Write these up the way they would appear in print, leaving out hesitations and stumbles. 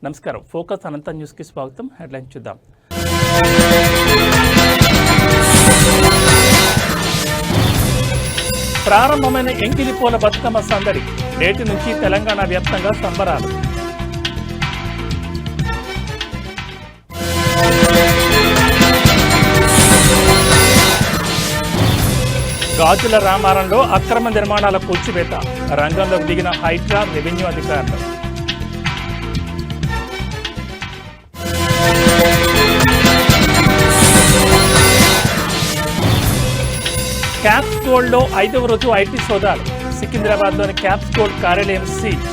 నమస్కారం. ఫోకస్ అనంత న్యూస్కి స్వాగతం. హెడ్లైన్స్ చూద్దాం. ప్రారంభమైన ఎంకిలిపూల బతుకమ్మ సందడి. నేటి నుంచి తెలంగాణ వ్యాప్తంగా సంబరాలు. గాజుల రామారంలో అక్రమ నిర్మాణాల కూల్చివేత. రంగంలోకి దిగిన హైడ్రా, రెవెన్యూ అధికారులు. క్యాప్స్ గోల్డ్లో 5వ రోజు ఐటీ సోదాలు. సికింద్రాబాద్లోని క్యాప్స్ గోల్డ్ కార్యాలయం సీజ్.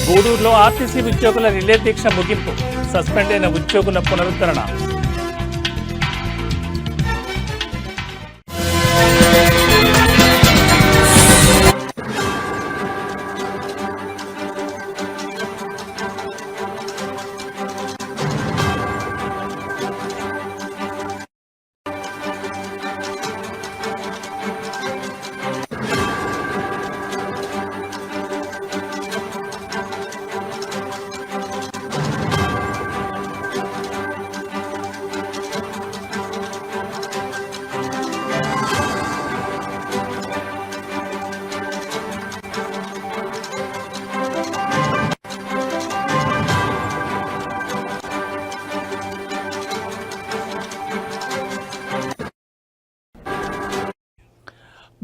గూడూరులో ఆర్టీసీ ఉద్యోగుల రిలే దీక్ష ముగింపు. సస్పెండ్ అయిన ఉద్యోగుల పునరుద్ధరణ.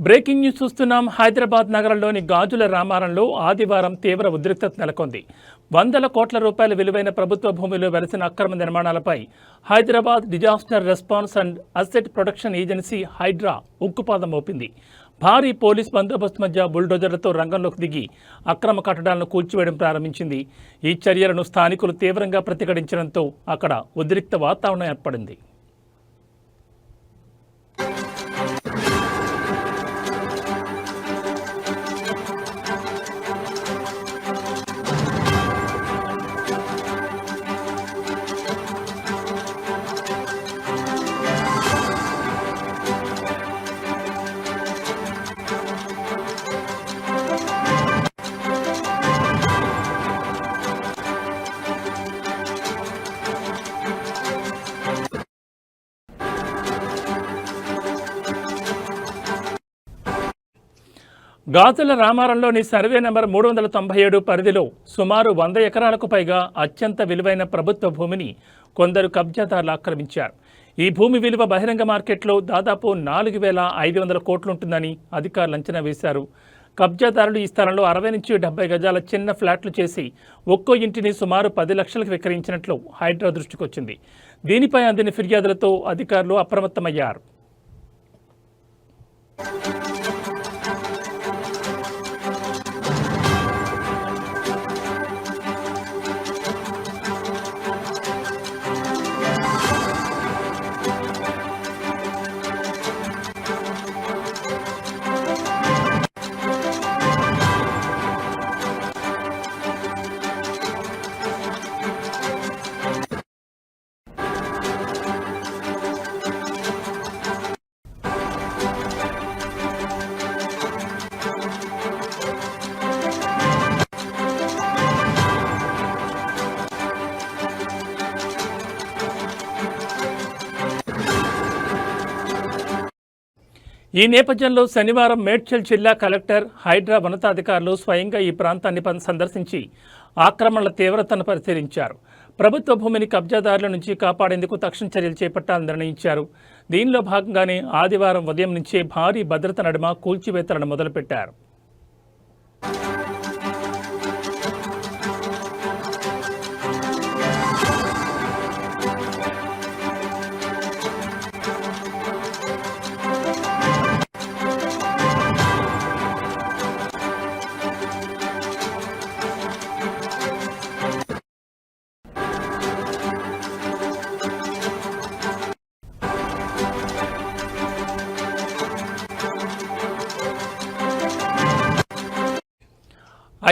బ్రేకింగ్ న్యూస్ చూస్తున్నాం. హైదరాబాద్ నగరంలోని గాజుల రామారంలో ఆదివారం తీవ్ర ఉద్రిక్తత నెలకొంది. వందల కోట్ల రూపాయల విలువైన ప్రభుత్వ భూమిలో వెలసిన అక్రమ నిర్మాణాలపై Hyderabad disaster response and asset protection agency HYDRAA ఉక్కుపాదం మోపింది. భారీ పోలీస్ బందోబస్తు మధ్య బుల్డోజర్లతో రంగంలోకి దిగి అక్రమ కట్టడాలను కూల్చివేయడం ప్రారంభించింది. ఈ చర్యలను స్థానికులు తీవ్రంగా ప్రతిఘటించడంతో అక్కడ ఉద్రిక్త వాతావరణం ఏర్పడింది. గాజుల రామారంలోని సర్వే నెంబర్ 397 పరిధిలో సుమారు 100 ఎకరాలకు పైగా అత్యంత విలువైన ప్రభుత్వ భూమిని కొందరు కబ్జాదారులు ఆక్రమించారు. ఈ భూమి విలువ బహిరంగ మార్కెట్లో దాదాపు 4,500 కోట్లుంటుందని అధికారులు అంచనా వేశారు. కబ్జాదారులు ఈ స్థలంలో 60 నుంచి 70 గజాల చిన్న ఫ్లాట్లు చేసి ఒక్కో ఇంటిని సుమారు 10 లక్షలకు విక్రయించినట్లు హైడ్రా దృష్టికొచ్చింది. దీనిపై అందిన ఫిర్యాదులతో అధికారులు అప్రమత్తమయ్యారు. ఈ నేపథ్యంలో శనివారం మేడ్చల్ జిల్లా కలెక్టర్, హైడ్రా ఉన్నతాధికారులు స్వయంగా ఈ ప్రాంతాన్ని సందర్శించి ఆక్రమణల తీవ్రతను పరిశీలించారు. ప్రభుత్వ భూమిని కబ్జాదారుల నుంచి కాపాడేందుకు తక్షణ చర్యలు చేపట్టాలని నిర్ణయించారు. దీనిలో భాగంగానే ఆదివారం ఉదయం నుంచే భారీ భద్రత నడుమ కూల్చివేతలను మొదలుపెట్టారు.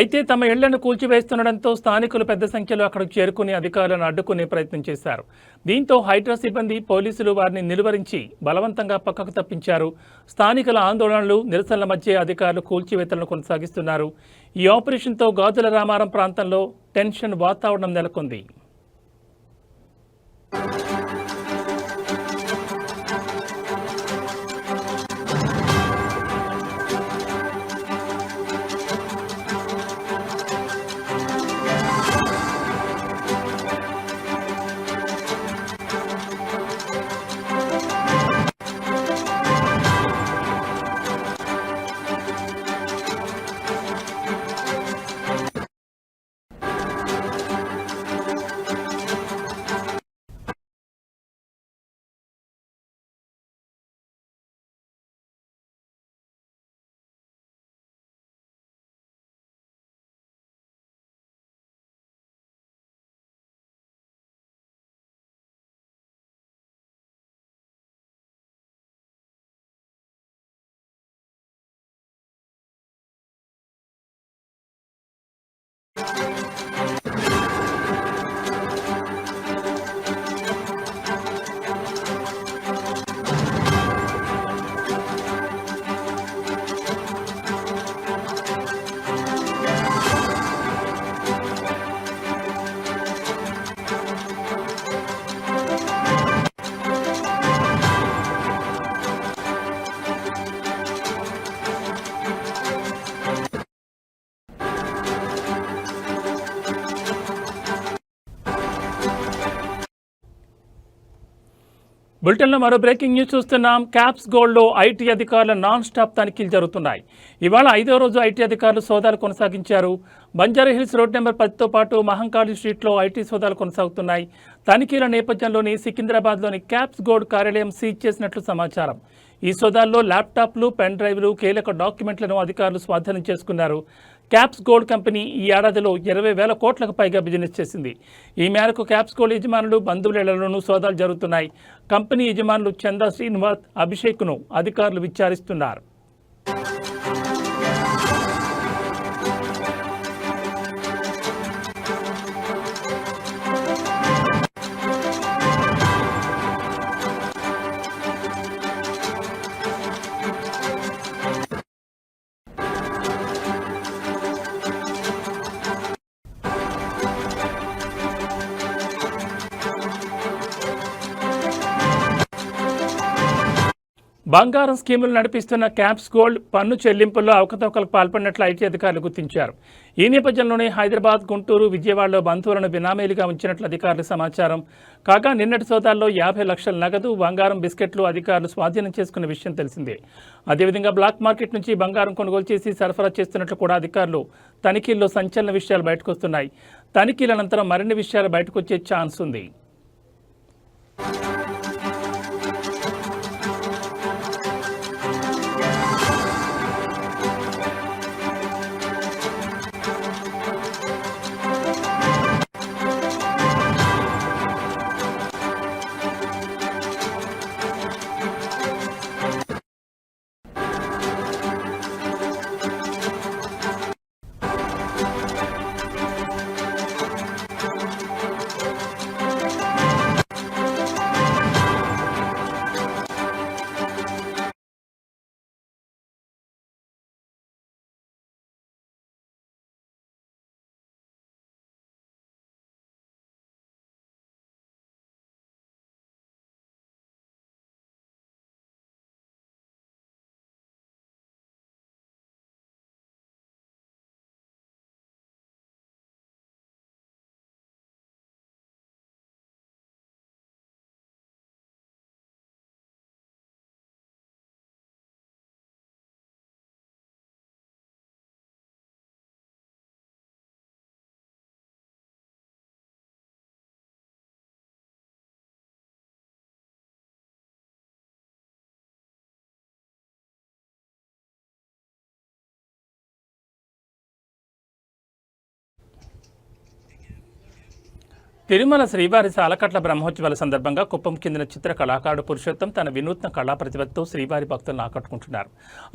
అయితే తమ ఇళ్లను కూల్చివేస్తుండటంతో స్థానికులు పెద్ద సంఖ్యలో అక్కడికి చేరుకుని అధికారులను అడ్డుకునే ప్రయత్నం చేశారు. దీంతో హైడ్రా సిబ్బంది పోలీసులు వారిని నిలువరించి బలవంతంగా పక్కకు తప్పించారు. స్థానికుల ఆందోళనలు నిరసనల మధ్య అధికారులు కూల్చివేతలను కొనసాగిస్తున్నారు. ఈ ఆపరేషన్తో గాజుల రామారం ప్రాంతంలో టెన్షన్ వాతావరణం నెలకొంది. బులెటిన్లో మరో బ్రేకింగ్ న్యూస్ చూస్తున్నాం. క్యాప్స్ గోల్డ్లో ఐటీ అధికారుల నాన్ స్టాప్ తనిఖీలు జరుగుతున్నాయి. ఇవాళ 5వ రోజు ఐటీ అధికారులు సోదాలు కొనసాగించారు. బంజారాహిల్స్ రోడ్ నెంబర్ 10తో పాటు మహంకాళి స్ట్రీట్లో ఐటీ సోదాలు కొనసాగుతున్నాయి. తనిఖీల నేపథ్యంలోని సికింద్రాబాద్లోని క్యాప్స్ గోల్డ్ కార్యాలయం సీజ్ చేసినట్లు సమాచారం. ఈ సోదాల్లో ల్యాప్టాప్లు, పెన్ డ్రైవ్లు, కీలక డాక్యుమెంట్లను అధికారులు స్వాధీనం చేసుకున్నారు. క్యాప్స్ గోల్డ్ కంపెనీ ఈ ఏడాదిలో 20,000 కోట్లకు పైగా బిజినెస్ చేసింది. ఈ మేరకు క్యాప్స్ గోల్డ్ యజమానులు, బంధువులలోనూ సోదాలు జరుగుతున్నాయి. కంపెనీ యజమానులు చందా శ్రీనివాస్, అభిషేక్ను అధికారులు విచారిస్తున్నారు. బంగారం స్కీములు నడిపిస్తున్న క్యాప్స్ గోల్డ్ పన్ను చెల్లింపుల్లో అవకతవకలకు పాల్పడినట్లు ఐటీ అధికారులు గుర్తించారు. ఈ నేపథ్యంలోనే హైదరాబాద్, గుంటూరు, విజయవాడలో బంధువులను బినామీలుగా ఉంచినట్లు అధికారుల సమాచారం. కాగా నిన్నటి సోదాల్లో 50 లక్షల నగదు, బంగారం, బిస్కెట్లు అధికారులు స్వాధీనం చేసుకున్న విషయం తెలిసిందే. అదేవిధంగా బ్లాక్ మార్కెట్ నుంచి బంగారం కొనుగోలు చేసి సరఫరా చేస్తున్నట్లు కూడా అధికారులు తనిఖీల్లో సంచలన విషయాలు బయటకొస్తున్నాయి. తనిఖీల అనంతరం మరిన్ని విషయాలు బయటకొచ్చే ఛాన్స్ ఉంది. తిరుమల శ్రీవారి సాలకట్ల బ్రహ్మోత్సవాల సందర్భంగా కుప్పం చెందిన చిత్ర కళాకారుడు పురుషోత్తం తన వినూత్న కళా ప్రతిభతో శ్రీవారి భక్తులను ఆకట్టుకుంటున్నారు.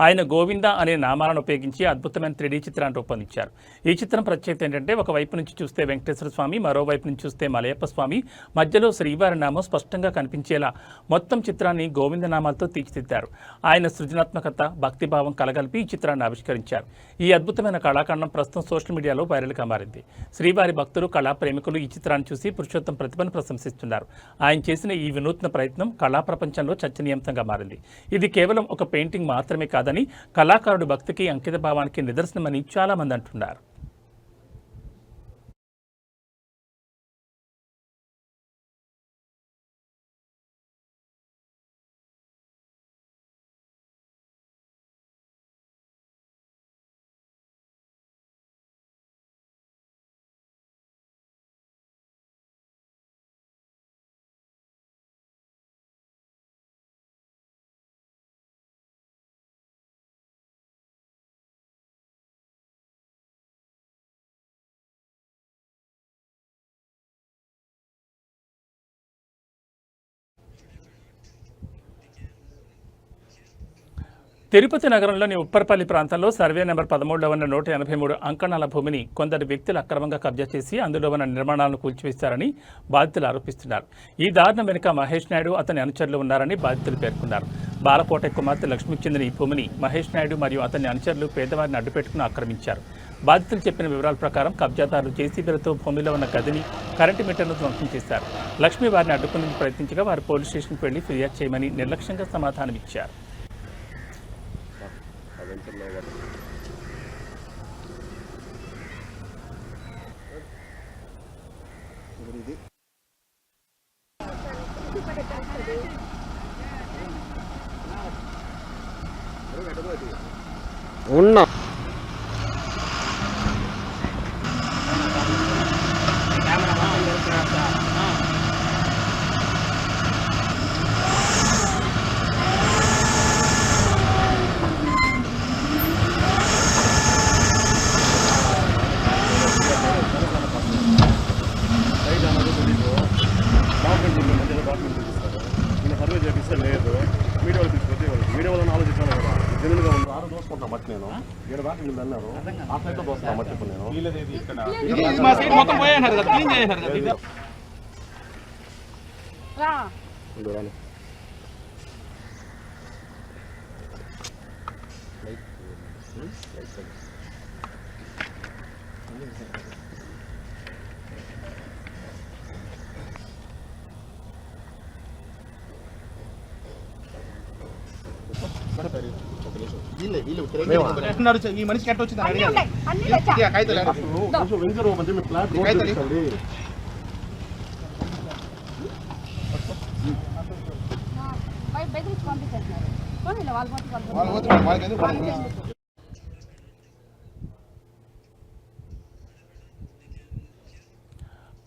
ఆయన గోవింద అనే నామాలను ఉపయోగించి అద్భుతమైన 3D చిత్రాన్ని రూపొందించారు. ఈ చిత్రం ప్రత్యేకత ఏంటంటే ఒకవైపు నుంచి చూస్తే వెంకటేశ్వర స్వామి, మరోవైపు నుంచి చూస్తే మలయప్ప స్వామి, మధ్యలో శ్రీవారి నామం స్పష్టంగా కనిపించేలా మొత్తం చిత్రాన్ని గోవింద నామాలతో తీర్చిదిద్దారు. ఆయన సృజనాత్మకత, భక్తిభావం కలగలిపి ఈ చిత్రాన్ని ఆవిష్కరించారు. ఈ అద్భుతమైన కళాఖండం ప్రస్తుతం సోషల్ మీడియాలో వైరల్గా మారింది. శ్రీవారి భక్తులు, కళా ప్రేమికులు ఈ చిత్రాన్ని చూసి పురుషోత్తం ప్రతిభను ప్రశంసిస్తున్నారు. ఆయన చేసిన ఈ వినూత్న ప్రయత్నం కళా ప్రపంచంలో చర్చనీయాంశంగా మారింది. ఇది కేవలం ఒక పెయింటింగ్ మాత్రమే కాదని కళాకారుడి భక్తికి, అంకిత భావానికి నిదర్శనమని చాలా మంది అంటున్నారు. తిరుపతి నగరంలోని ఉప్పర్పల్లి ప్రాంతంలో సర్వే నెంబర్ 13లో ఉన్న 183 అంకణాల భూమిని కొందరు వ్యక్తులు అక్రమంగా కబ్జా చేసి అందులో ఉన్న నిర్మాణాలను కూల్చివేశారని బాధితులు ఆరోపిస్తున్నారు. ఈ దారుణం వెనుక మహేష్ నాయుడు, అతని అనుచరులు ఉన్నారని బాధితులు పేర్కొన్నారు. బాలకోట కుమార్తె లక్ష్మికి చెందిన ఈ భూమిని మహేష్ నాయుడు మరియు అతని అనుచరులు పేదవారిని అడ్డుపెట్టుకుని ఆక్రమించారు. బాధితులు చెప్పిన వివరాల ప్రకారం కబ్జాదారులు జేసీబీలతో భూమిలో ఉన్న గదిని, కరెంటు మీటర్ను ధ్వంసం చేశారు. లక్ష్మి వారిని అడ్డుకునేందుకు ప్రయత్నించగా వారు పోలీస్ స్టేషన్కి వెళ్లి ఫిర్యాదు చేయమని నిర్లక్ష్యంగా సమాధానమిచ్చారు. ఉన్నా సర్వే చేపిస్తే లేదు, మీడియా వాళ్ళు తీసుకొచ్చి మీడియా వాళ్ళని ఆలోచించాను కదా. జనులుగా ఉంది ఆరు దోసుకుంటున్నా మట్టి, నేను 7 దాకా వీళ్ళు అన్నారు, ఆ సైడ్ లో దోస్తున్నా మట్టి. ఇప్పుడు నేను ఈ మనిషికి ఎట్ట వచ్చింది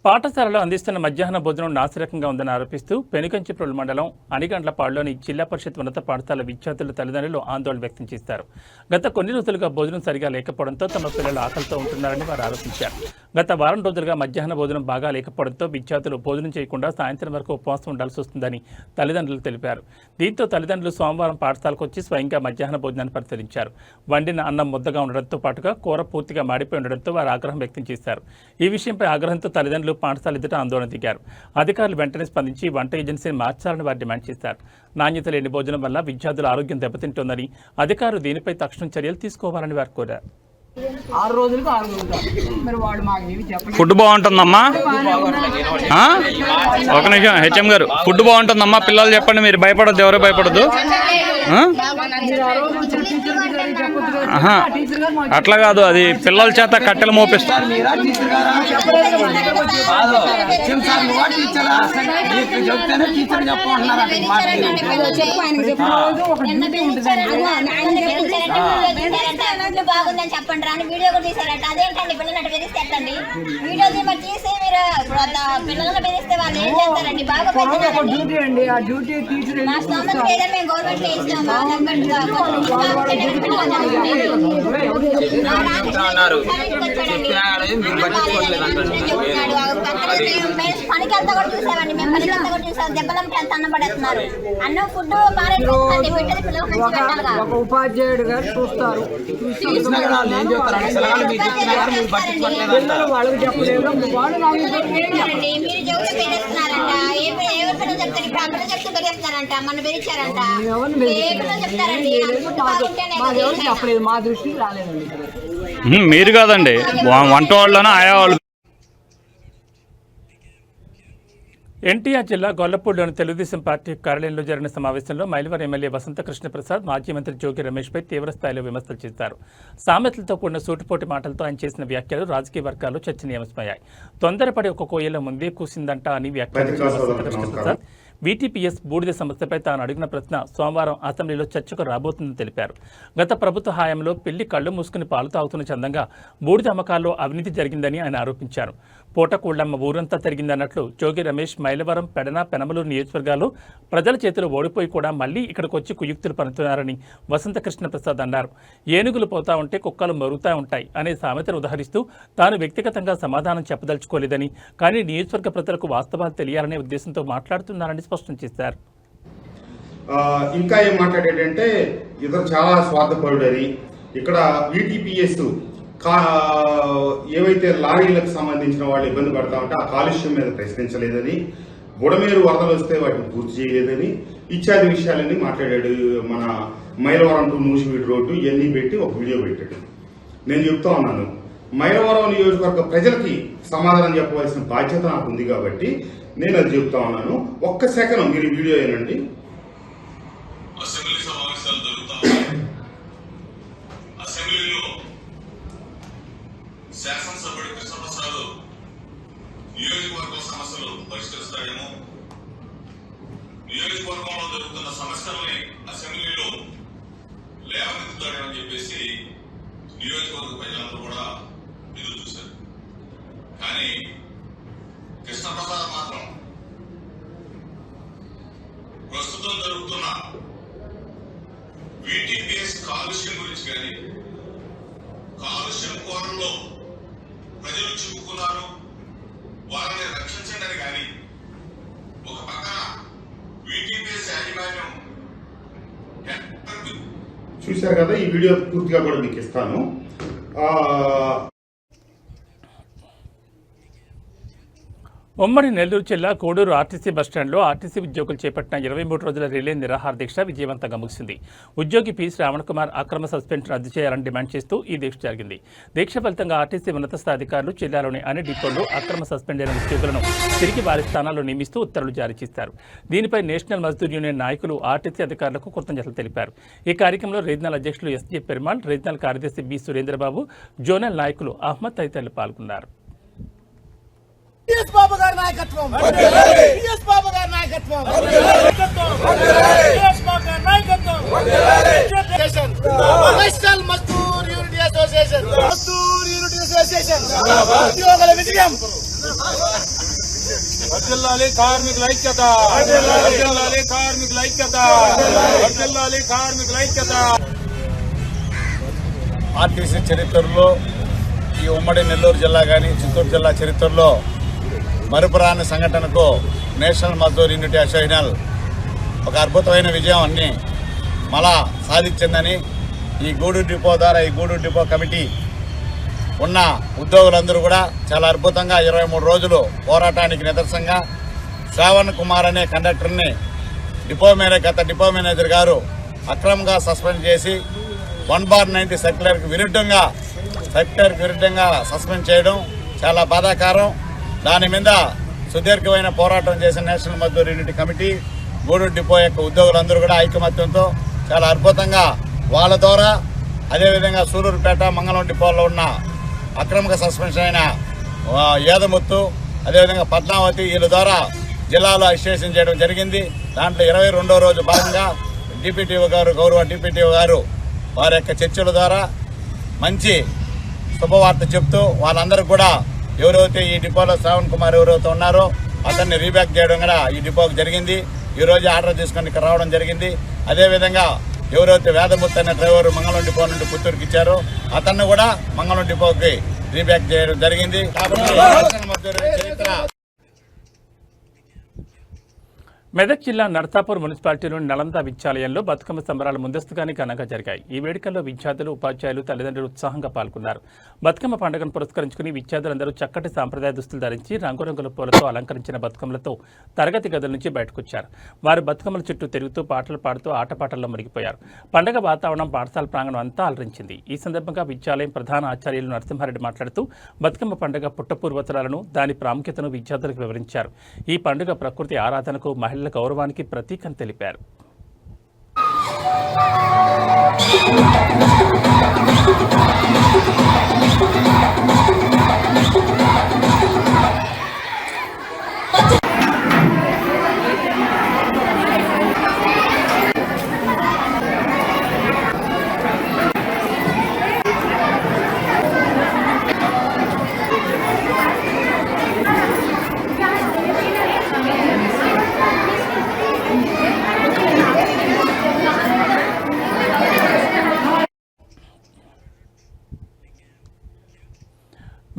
పాఠశాలలో అందిస్తున్న మధ్యాహ్న భోజనం నాసిరకంగా ఉందని ఆరోపిస్తూ పెనుకంచిప్రోలు మండలం అనిగండ్లపాడులోని జిల్లా పరిషత్ ఉన్నత పాఠశాల విద్యార్థుల తల్లిదండ్రులు ఆందోళన వ్యక్తం చేశారు. గత కొన్ని రోజులుగా భోజనం సరిగా లేకపోవడంతో తమ పిల్లలు ఆకలితో ఉంటున్నారని వారు ఆరోపించారు. గత వారం రోజులుగా మధ్యాహ్న భోజనం బాగా లేకపోవడంతో విద్యార్థులు భోజనం చేయకుండా సాయంత్రం వరకు ఉపవాసం ఉండాల్సి వస్తుందని తల్లిదండ్రులు తెలిపారు. దీంతో తల్లిదండ్రులు సోమవారం పాఠశాలకు వచ్చి స్వయంగా మధ్యాహ్న భోజనాన్ని పరిశీలించారు. వండిన అన్నం ముద్దగా ఉండడంతో పాటుగా కూర పూర్తిగా మాడిపోయి ఉండడంతో వారు ఆగ్రహం వ్యక్తం చేశారు. ఈ విషయంపై ఆగ్రహంతో తల్లిదండ్రులు పాఠశాల ఎదుట ఆందోళన దిగారు. అధికారులు వెంటనే స్పందించి వంట ఏజెన్సీని మార్చాలని వారు డిమాండ్ చేశారు. నాణ్యత లేని భోజనం వల్ల విద్యార్థుల ఆరోగ్యం దెబ్బతింటోందని, అధికారులు దీనిపై తక్షణం చర్యలు తీసుకోవాలని వారు కోరారు. 6 రోజులకు 6 రోజులు మరి వాడు మాకు ఏమి చెప్పలేదు. ఫుడ్ బాగుంటుందమ్మా? ఒక నిమిషం హెచ్ఎం గారు, ఫుడ్ బాగుంటుందమ్మా? పిల్లలు చెప్పండి, మీరు భయపడద్దు, ఎవరు భయపడద్దు. అట్లా కాదు, అది పిల్లల చేత కట్టెలు మోపిస్తారు. ఫుడ్ బాగుందని చెప్పండి రా అని వీడియో కూడా తీసారట. అదేంటండి పిల్లలు అటు బెదిరిస్తే ఎట్టండి? వీడియో తీసి మీరు పిల్లలను బెదిరిస్తే వాళ్ళు ఏం చేస్తారండి? బాగా పెంచుతారండి. మా స్తోమతకి ఏదైనా మేము గవర్నమెంట్ లో ఇస్తామా పనికి అంతా కూడా చూసామండి. మేము పనికి అంతా కూడా చూసాం. దెబ్బలంటే ఎంత అన్నపడేస్తున్నారు. అన్నం ఫుడ్ మారేది పెట్టేది పిల్లలు ఒక ఉపాధ్యాయుడు గారు చూస్తారు. వాళ్ళకి చెప్పలేదు. మీరు చెబుతూ బెదిరిస్తున్నారంట. ఎవరి పిల్లలు చెప్తారు? ఇప్పుడు ఆ పిల్లలు చెప్తూ బెదిరిస్తున్నారంట. మన బెదిరించారంట. ఏ పిల్లలు చెప్తారండి? చెప్పలేదు, మా దృష్టికి రాలేదండి. మీరు కాదండి, వంట వాళ్ళను ఆయా వాళ్ళు. ఎన్టీఆర్ జిల్లా గొల్లపూడిలోని తెలుగుదేశం పార్టీ కార్యాలయంలో జరిగిన సమావేశంలో మైలవరం ఎమ్మెల్యే వసంత కృష్ణప్రసాద్ మాజీ మంత్రి జోగి రమేష్పై తీవ్రస్థాయిలో విమర్శలు చేశారు. సామెతలతో కూడిన సూటిపోటి మాటలతో ఆయన చేసిన వ్యాఖ్యలు రాజకీయ వర్గాల్లో చర్చనీయాంశమయ్యాయి. తొందరపడి ఒక కోయిల ముందే కూసిందంట అని వ్యాఖ్యానించిన వసంత కృష్ణప్రసాద్ వీటీపీఎస్ బూడిద సమస్యపై తాను అడిగిన ప్రశ్న సోమవారం అసెంబ్లీలో చర్చకు రాబోతుందని తెలిపారు. గత ప్రభుత్వ హయాంలో పిల్లి కళ్లు మూసుకుని పాలు తాగుతున్న చందంగా బూడిద అమ్మకాల్లో అవినీతి జరిగిందని ఆయన ఆరోపించారు. పూటకూళ్లమ్మ ఊరంతా తిరిగిందన్నట్లు జోగి రమేష్ మైలవరం, పెడన, పెనమలూరు నియోజకవర్గాల్లో ప్రజల చేతిలో ఓడిపోయి కూడా మళ్లీ ఇక్కడికి వచ్చి కుయుక్తులు పనుతున్నారని వసంత కృష్ణప్రసాద్ అన్నారు. ఏనుగులు పోతా ఉంటే కుక్కలు మరుగుతా ఉంటాయి అనే సామెతను ఉదహరిస్తూ తాను వ్యక్తిగతంగా సమాధానం చెప్పదలుచుకోలేదని, కానీ నియోజకవర్గ ప్రజలకు వాస్తవాలు తెలియాలనే ఉద్దేశంతో మాట్లాడుతున్నారని స్పష్టం చేశారు. ఇంకా ఏం మాట్లాడేటంటే ఇతను చాలా స్వార్థపరుడని, ఇక్కడ వీటీపీఎస్ ఏవైతే లారీలకు సంబంధించిన వాళ్ళు ఇబ్బంది పడతా ఉంటే ఆ కాలుష్యం మీద ప్రశ్నించలేదని, బుడమేరు వరదలు వస్తే వాటిని పూర్తి చేయలేదని, ఇత్యాది విషయాలన్నీ మాట్లాడాడు. మన మైలవరం టు నూజివీడు రోడ్డు ఇవన్నీ పెట్టి ఒక వీడియో పెట్టాడు. నేను చెప్తా ఉన్నాను, మైలవరం నియోజకవర్గ ప్రజలకి సమాధానం చెప్పవలసిన బాధ్యత నాకు ఉంది కాబట్టి నేను అది చెప్తా ఉన్నాను. ఒక్క సెకండ్ మీరు వీడియో ఏనండి. అసెంబ్లీ సమావేశాలు జరుగుతాయి. అసెంబ్లీలో శాసనసభ్యుడు కృష్ణప్రసాద్ నియోజకవర్గ సమస్యలు పరిష్కరిస్తాడేమో, నియోజకవర్గంలో జరుగుతున్న సమస్యల్ని అసెంబ్లీలో లేవనెత్తుతాడేమో అని చెప్పేసి నియోజకవర్గ ప్రజలందరూ కూడా ఎదురు చూశారు. కానీ కృష్ణప్రసాద్ మాత్రం ప్రస్తుతం జరుగుతున్న వీటీపీఎస్ కాలుష్యం గురించి కానీ, కాలుష్యం కోణంలో ప్రజలు చిక్కుకున్నారు, వారిని రక్షించండి కానీ, ఒక పక్కన వీటీపీఎస్ యాజమాన్యం చూశారు కదా, ఈ వీడియో పూర్తిగా కూడా మీకు ఇస్తాను. ఉమ్మడి నెల్లూరు జిల్లా కోడూరు ఆర్టీసీ బస్టాండ్లో ఆర్టీసీ ఉద్యోగులు చేపట్టిన 23 రోజుల రిలే నిరాహార దీక్ష విజయవంతంగా ముగిసింది. ఉద్యోగి పి శ్రావణ్ కుమార్ అక్రమ సస్పెన్షన్ రద్దు చేయాలని డిమాండ్ చేస్తూ ఈ దీక్ష జరిగింది. దీక్ష ఫలితంగా ఆర్టీసీ ఉన్నత స్థాయి అధికారులు జిల్లాలోని అన్ని డిపోల్లో అక్రమ సస్పెండ్ అయిన ఉద్యోగులను తిరిగి వారి స్థానాల్లో నియమిస్తూ ఉత్తర్వులు జారీ చేశారు. దీనిపై నేషనల్ మజ్దూర్ యూనియన్ నాయకులు ఆర్టీసీ అధికారులకు కృతజ్ఞతలు తెలిపారు. ఈ కార్యక్రమంలో రీజనల్ అధ్యక్షులు ఎస్జే పెరుమాళ్, రీజనల్ కార్యదర్శి బి సురేంద్రబాబు, జోనల్ నాయకులు అహ్మద్ తదితరులు పాల్గొన్నారు. బాబు గారి నాయకత్వం, బాబు గారి నాయకత్వం, నేషనల్ మజ్దూర్ యూనిటీ అసోసియేషన్, ఉద్యోగుల విజయం. వర్ధిల్లాలి కార్మికుల ఐక్యత, వర్ధిల్లాలి కార్మికుల ఐక్యత, వర్ధిల్లాలి కార్మికుల ఐక్యత. ఆర్టీసీ చరిత్రలో ఈ ఉమ్మడి నెల్లూరు జిల్లా కానీ చిత్తూరు జిల్లా చరిత్రలో మరుపురాని సంఘటనకు నేషనల్ మజ్దూర్ యూనిటీ అసోసియేషన్ ఒక అద్భుతమైన విజయం అన్ని మళ్ళా సాధించిందని, ఈ గూడూరు డిపో ద్వారా ఈ గూడూరు డిపో కమిటీ ఉన్న ఉద్యోగులందరూ కూడా చాలా అద్భుతంగా 23 రోజులు పోరాటానికి నిదర్శనంగా శ్రావణ్ కుమార్ అనే కండక్టర్ని గత డిపో మేనేజర్ గారు అక్రమంగా సస్పెండ్ చేసి 1/90 సర్క్యులర్కి విరుద్ధంగా సస్పెండ్ చేయడం చాలా బాధాకరం. దాని మీద సుదీర్ఘమైన పోరాటం చేసిన national Mazdoor unity committee, Gudur depot యొక్క ఉద్యోగులందరూ కూడా ఐకమత్యంతో చాలా అద్భుతంగా వాళ్ళ ద్వారా, అదేవిధంగా సూలూరుపేట, మంగళం డిపోలో ఉన్న అక్రమంగా సస్పెన్షన్ అయిన ఏదముత్తు, అదేవిధంగా పద్మావతి వీళ్ళ ద్వారా జిల్లాలో అసిస్టేషన్ చేయడం జరిగింది. దాంట్లో 22వ రోజు భాగంగా డిప్యూటీఓ గారు, గౌరవ డిప్యూటీఓ గారు వారి యొక్క చర్చల ద్వారా మంచి శుభవార్త చెప్తూ వాళ్ళందరూ కూడా ఎవరైతే ఈ డిపోలో శ్రావణ్ కుమార్ ఎవరైతే ఉన్నారో అతన్ని రీబ్యాక్ చేయడం కూడా ఈ డిపోకి జరిగింది. ఈ రోజు ఆర్డర్ తీసుకొని ఇక్కడ రావడం జరిగింది. అదేవిధంగా ఎవరైతే వేదమూర్తి అనే డ్రైవర్ మంగళం డిపో నుండి పుత్తూరుకి ఇచ్చారో అతన్ని కూడా మంగళం డిపోకి రీబ్యాక్ చేయడం జరిగింది. కాబట్టి చరిత్ర. మెదక్ జిల్లా నర్సాపూర్ మున్సిపాలిటీలోని నలంద విద్యాలయంలో బతుకమ్మ సంబరాలు ముందస్తుగానే ఘనంగా జరిగాయి. ఈ వేడుకల్లో విద్యార్థులు, ఉపాధ్యాయులు, తల్లిదండ్రులు ఉత్సాహంగా పాల్గొన్నారు. బతుకమ్మ పండుగను పురస్కరించుకుని విద్యార్థులందరూ చక్కటి సాంప్రదాయ దుస్తులు ధరించి రంగురంగుల పూలతో అలంకరించిన బతుకమ్మలతో తరగతి గదుల నుంచి బయటకొచ్చారు. వారు బతుకమ్మల చుట్టూ తిరుగుతూ పాటలు పాడుతూ ఆటపాటల్లో మునిగిపోయారు. పండుగ వాతావరణం పాఠశాల ప్రాంగణం అంతా అలరించింది. ఈ సందర్భంగా విద్యాలయం ప్రధాన ఆచార్యులు నరసింహారెడ్డి మాట్లాడుతూ బతుకమ్మ పండుగ పుట్టపూర్వతరాలను, దాని ప్రాముఖ్యతను విద్యార్థులకు వివరించారు. ఈ పండుగ ప్రకృతి ఆరాధనకు, మహిళల గౌరవానికి ప్రతీకని తెలిపారు.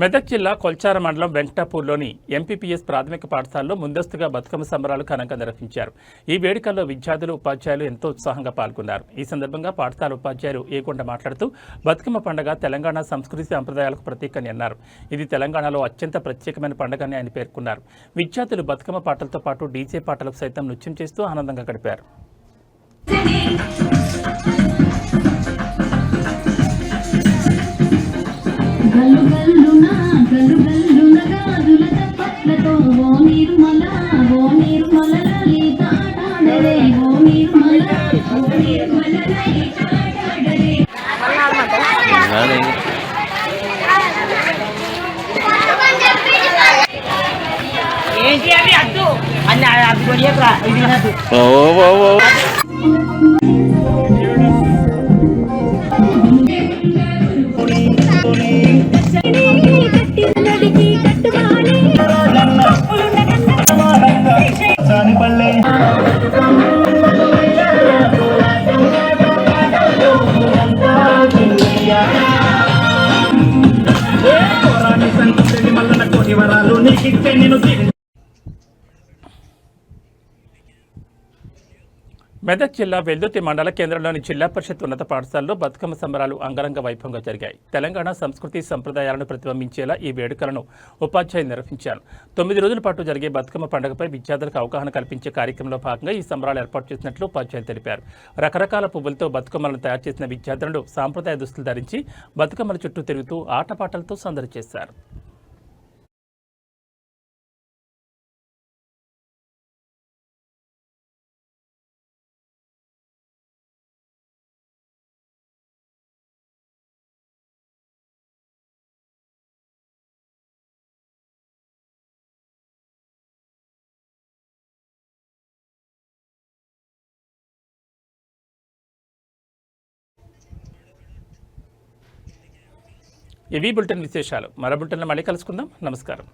మెదక్ జిల్లా కొల్చార మండలం వెంకటాపూర్లోని ఎంపీపీఎస్ ప్రాథమిక పాఠశాలలో ముందస్తుగా బతుకమ్మ సంబరాలు ఘనంగా నిర్వహించారు. ఈ వేడుకల్లో విద్యార్థులు, ఉపాధ్యాయులు ఎంతో ఉత్సాహంగా పాల్గొన్నారు. ఈ సందర్భంగా పాఠశాల ఉపాధ్యాయులు ఏకొండ మాట్లాడుతూ బతుకమ్మ పండుగ తెలంగాణ సంస్కృతి సంప్రదాయాలకు ప్రతీకని అన్నారు. ఇది తెలంగాణలో అత్యంత ప్రత్యేకమైన పండుగని ఆయన పేర్కొన్నారు. విద్యార్థులు బతుకమ్మ పాటలతో పాటు డీజే పాటలకు సైతం నృత్యం చేస్తూ ఆనందంగా గడిపారు. ఏంటి అవి అద్దు అన్న అది కొనియకురా ఇది నద్దు మెదక్ జిల్లా వెల్దుర్తి మండల కేంద్రంలోని జిల్లా పరిషత్ ఉన్నత పాఠశాలలో బతుకమ్మ సంబరాలు అంగరంగ వైభవంగా జరిగాయి. తెలంగాణ సంస్కృతి సంప్రదాయాలను ప్రతిబింబించేలా ఈ వేడుకలను ఉపాధ్యాయులు నిర్వహించారు. 9 రోజుల పాటు జరిగే బతుకమ్మ పండుగపై విద్యార్థులకు అవగాహన కల్పించే కార్యక్రమంలో భాగంగా ఈ సంబరాలు ఏర్పాటు చేసినట్లు ఉపాధ్యాయులు తెలిపారు. రకరకాల పువ్వులతో బతుకమ్మలను తయారు చేసిన విద్యార్థులు సాంప్రదాయ దుస్తులు ధరించి బతుకమ్మల చుట్టూ తిరుగుతూ ఆటపాటలతో సందడి చేశారు. ఇవి బులెటిన్ విశేషాలు. మరో బులెటిన్లో మళ్ళీ కలుసుకుందాం. నమస్కారం.